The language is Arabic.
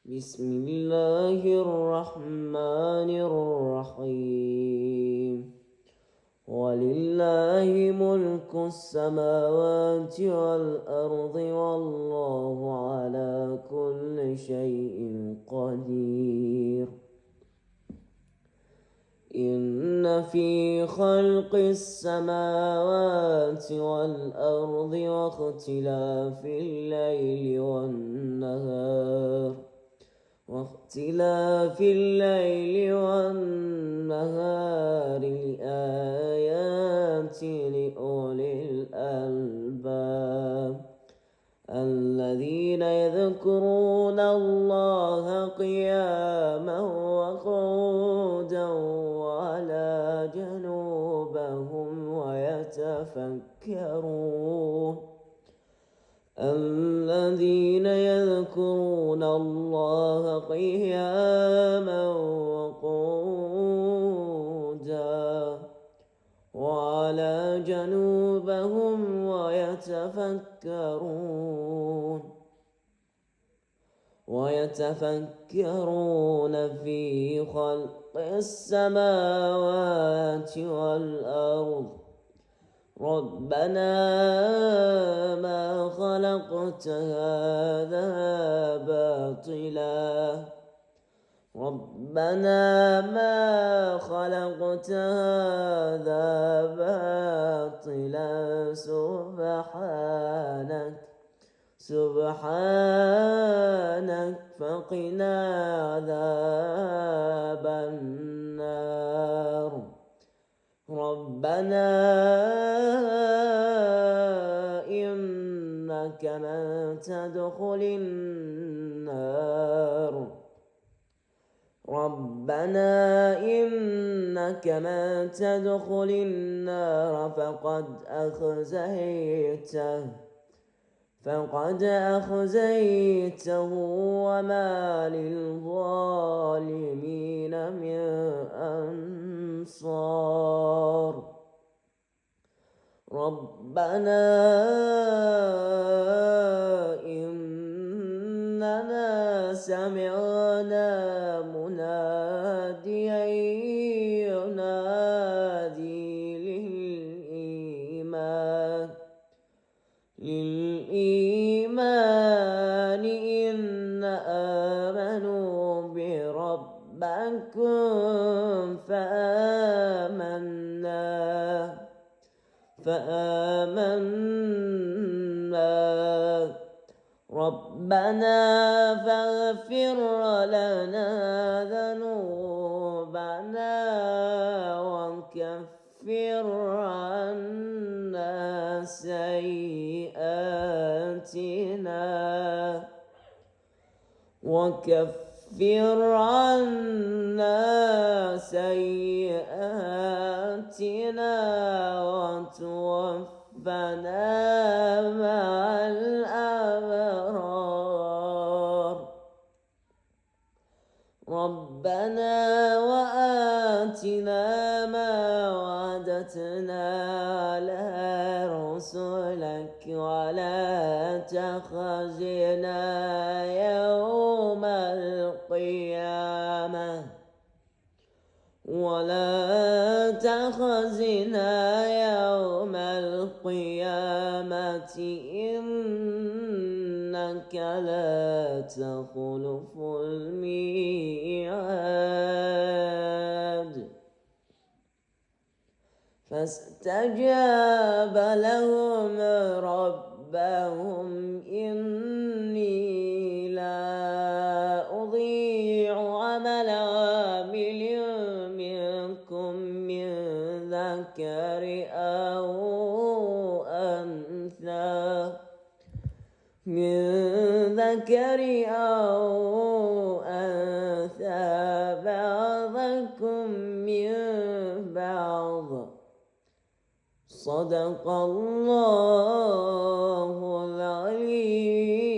بسم الله الرحمن الرحيم. ولله ملك السماوات والأرض والله على كل شيء قدير. إن في خلق السماوات والأرض واختلاف الليل والنهار لآيات لأولي الألباب الذين يذكرون الله قياما وقعودا وعلى جنوبهم الذين يذكرون الله قياما وقعودا وعلى جنوبهم ويتفكرون في خلق السماوات والأرض ربنا ما خلقت هذا باطلا سبحانك فقنا عذاب النار. ربنا إنك من تدخل النار فقد أخزيته وما للظالمين من أنصار. ربنا إننا سمعنا مناديا ينادي للإيمان إن آمنوا بربكم فآمنا ربنا فاغفر لنا ذنوبنا وكفر عنا سيئاتنا وتوفنا مع الأبرار. ربنا وآتنا ما وعدتنا على رسلك ولا تخزنا يوم القيامة إنك لا تخلف الميعاد. فاستجاب لهم ربهم إني لا أضيع عمل عامل منكم من ذكر أو أنثى بعضكم من بعض. صدق الله العليم.